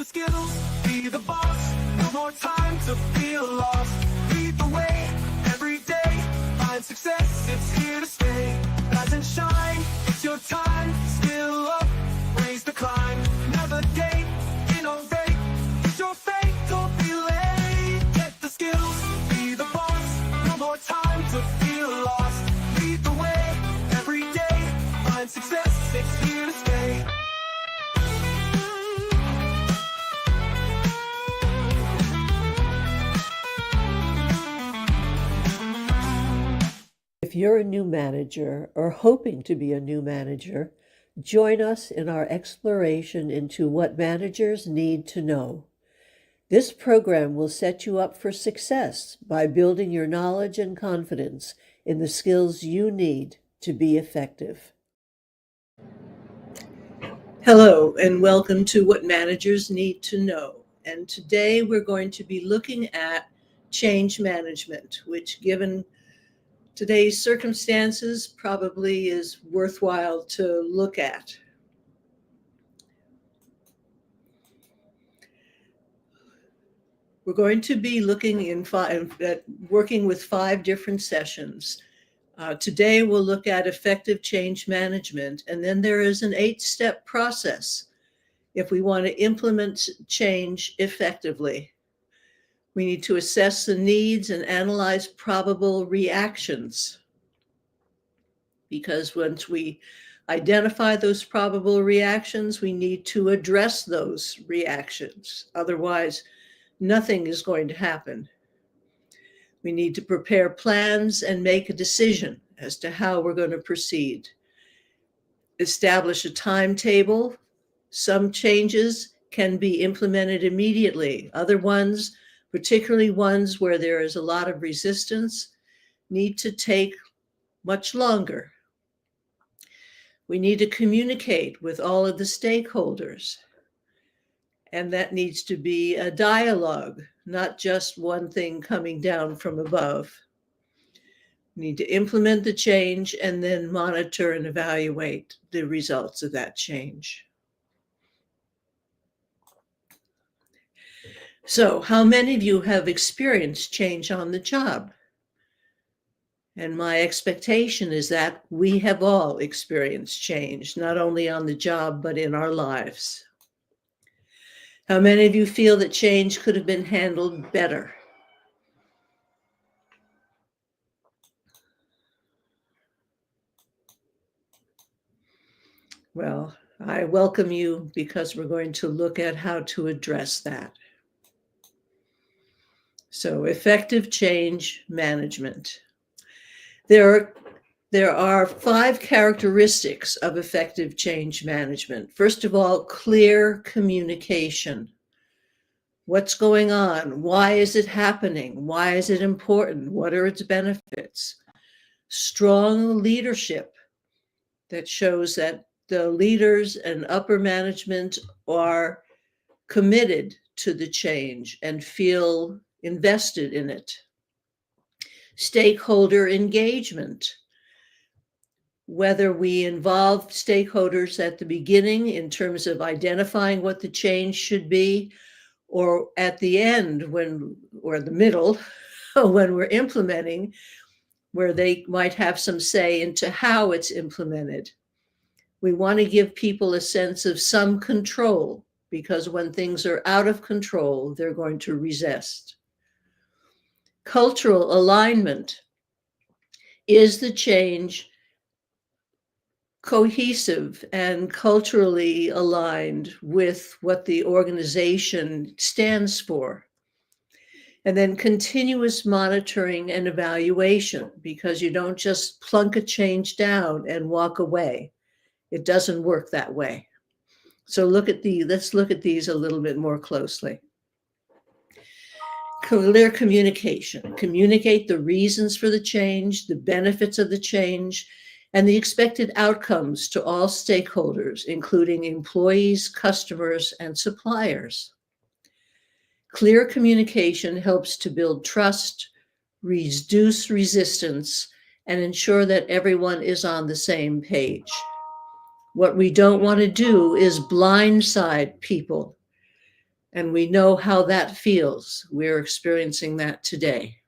skills, be the boss. No more time to feel lost. Lead the way every day. Find success, it's here to stay. Rise and shine, it's your time. Skill up, raise the climb. Navigate, innovate. It's your fate, don't be late. Get the skills, be the boss. No more time to feel lost. Lead the way every day. Find success, it's here to stay. If you're a new manager or hoping to be a new manager, join us in our exploration into what managers need to know. This program will set you up for success by building your knowledge and confidence in the skills you need to be effective. Hello, and welcome to What Managers Need to Know. And today we're going to be looking at change management, which, given today's circumstances, probably is worthwhile to look at. We're going to be looking at working with 5 different sessions. Today we'll look at effective change management, and then there is an 8-step process if we want to implement change effectively. We need to assess the needs and analyze probable reactions, because once we identify those probable reactions, we need to address those reactions. Otherwise, nothing is going to happen. We need to prepare plans and make a decision as to how we're going to proceed. Establish a timetable. Some changes can be implemented immediately. Other ones, particularly ones where there is a lot of resistance, need to take much longer. We need to communicate with all of the stakeholders, and that needs to be a dialogue, not just one thing coming down from above. We need to implement the change and then monitor and evaluate the results of that change. So, how many of you have experienced change on the job? And my expectation is that we have all experienced change, not only on the job, but in our lives. How many of you feel that change could have been handled better? Well, I welcome you, because we're going to look at how to address that. So, effective change management. There are 5 characteristics of effective change management. First of all, clear communication. What's going on? Why is it happening? Why is it important? What are its benefits? Strong leadership that shows that the leaders and upper management are committed to the change and feel invested in it. Stakeholder engagement. Whether we involve stakeholders at the beginning in terms of identifying what the change should be, or at the end or the middle, when we're implementing, where they might have some say into how it's implemented. We want to give people a sense of some control, because when things are out of control, they're going to resist. Cultural alignment. Is the change cohesive and culturally aligned with what the organization stands for? And then continuous monitoring and evaluation, because you don't just plunk a change down and walk away. It doesn't work that way. So let's look at these a little bit more closely. Clear communication. Communicate the reasons for the change, the benefits of the change, and the expected outcomes to all stakeholders, including employees, customers, and suppliers. Clear communication helps to build trust, reduce resistance, and ensure that everyone is on the same page. What we don't want to do is blindside people And we know how that feels. We're experiencing that today.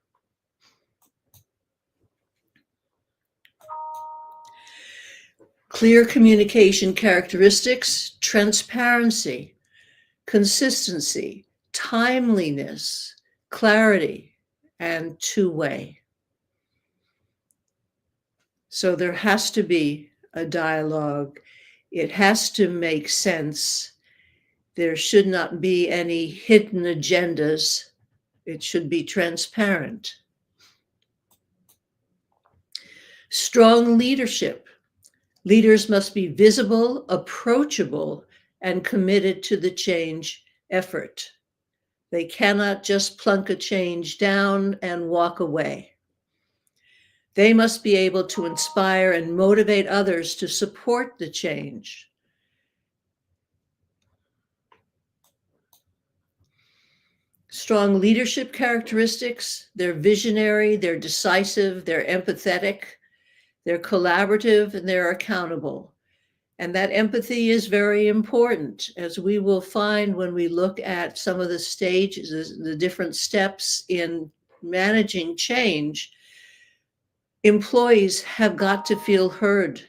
Clear communication characteristics, transparency, consistency, timeliness, clarity, and two-way. So there has to be a dialogue. It has to make sense. There should not be any hidden agendas. It should be transparent. Strong leadership. Leaders must be visible, approachable, and committed to the change effort. They cannot just plunk a change down and walk away. They must be able to inspire and motivate others to support the change. Strong leadership characteristics, they're visionary, they're decisive, they're empathetic, they're collaborative, and they're accountable. And that empathy is very important, as we will find when we look at some of the stages, the different steps in managing change. Employees have got to feel heard.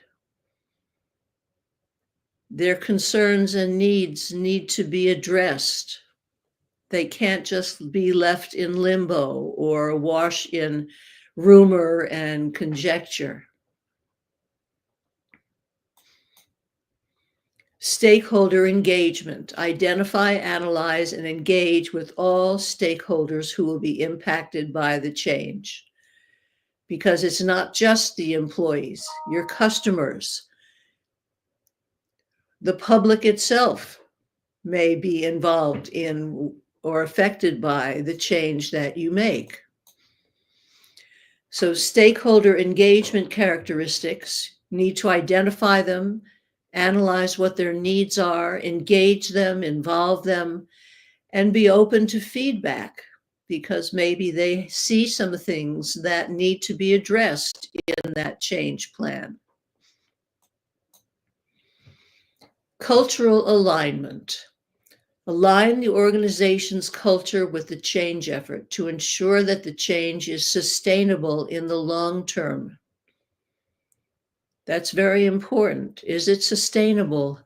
Their concerns and needs need to be addressed. They can't just be left in limbo or wash in rumor and conjecture. Stakeholder engagement. Identify, analyze, and engage with all stakeholders who will be impacted by the change. Because it's not just the employees, your customers, the public itself may be involved in or affected by the change that you make. So stakeholder engagement characteristics, need to identify them, analyze what their needs are, engage them, involve them, and be open to feedback, because maybe they see some things that need to be addressed in that change plan. Cultural alignment. Align the organization's culture with the change effort to ensure that the change is sustainable in the long term. That's very important. Is it sustainable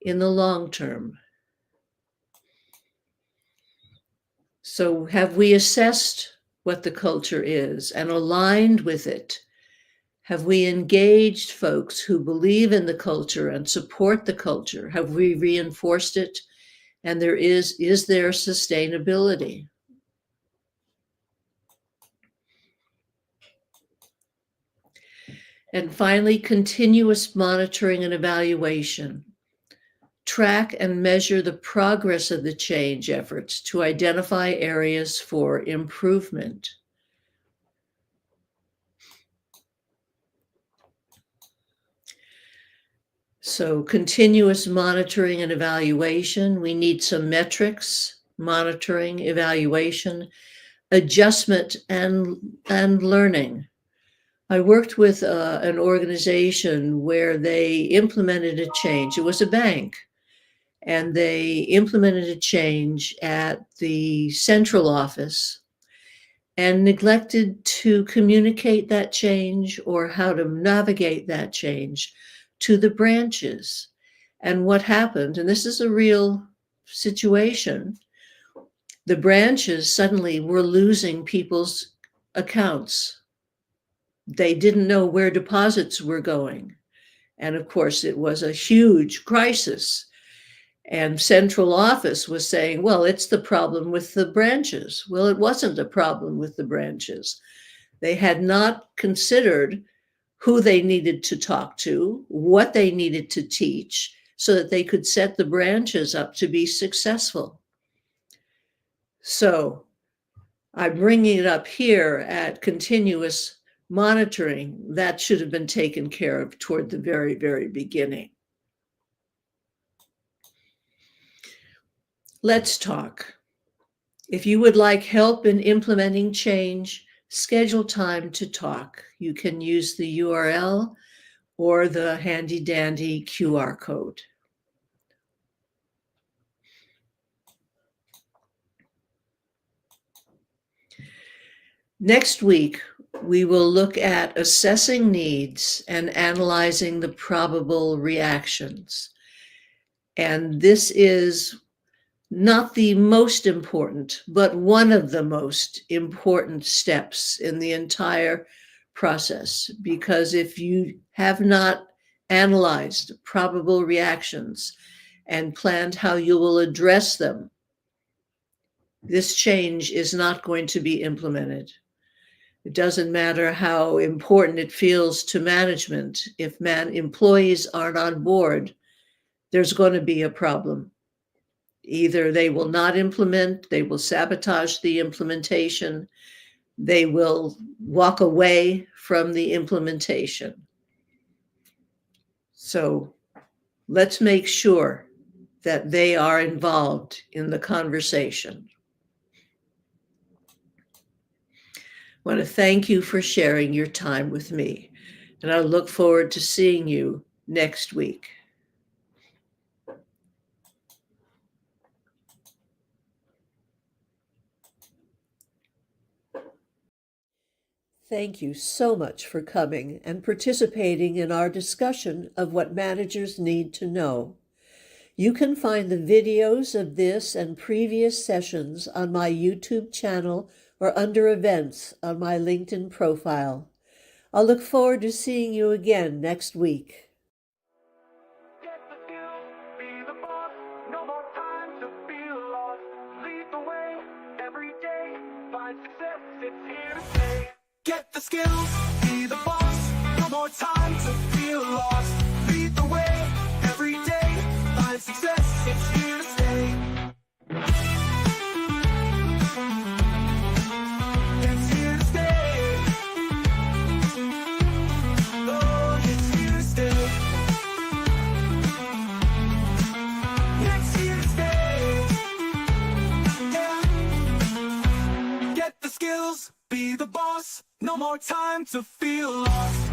in the long term? So have we assessed what the culture is and aligned with it? Have we engaged folks who believe in the culture and support the culture? Have we reinforced it? And is there sustainability? And finally, continuous monitoring and evaluation. Track and measure the progress of the change efforts to identify areas for improvement. So continuous monitoring and evaluation. We need some metrics, monitoring, evaluation, adjustment, and learning. I worked with an organization where they implemented a change. It was a bank, and they implemented a change at the central office and neglected to communicate that change or how to navigate that change to the branches. And what happened, and this is a real situation, the branches suddenly were losing people's accounts. They didn't know where deposits were going. And of course, it was a huge crisis. And central office was saying, well, it's the problem with the branches. Well, it wasn't a problem with the branches. They had not considered who they needed to talk to, what they needed to teach, so that they could set the branches up to be successful. So I'm bringing it up here at continuous monitoring. That should have been taken care of toward the very, very beginning. Let's talk. If you would like help in implementing change, schedule time to talk. You can use the URL or the handy dandy QR code. Next week, we will look at assessing needs and analyzing the probable reactions. And this is not the most important, but one of the most important steps in the entire process. Because if you have not analyzed probable reactions and planned how you will address them, this change is not going to be implemented. It doesn't matter how important it feels to management. If employees aren't on board, there's going to be a problem. Either they will not implement, they will sabotage the implementation, they will walk away from the implementation. So let's make sure that they are involved in the conversation. I want to thank you for sharing your time with me, and I look forward to seeing you next week. Thank you so much for coming and participating in our discussion of what managers need to know. You can find the videos of this and previous sessions on my YouTube channel or under events on my LinkedIn profile. I'll look forward to seeing you again next week. Get the skills, be the boss, no more time to feel lost. Lead the way, every day, find success, it's here to stay. Get the skills, be the boss, no more time to feel lost. Lead the way, every day, find success, it's here to stay. It's here to stay. Oh, it's here to stay. It's here to stay. Yeah. Get the skills, be the boss, no more time to feel lost.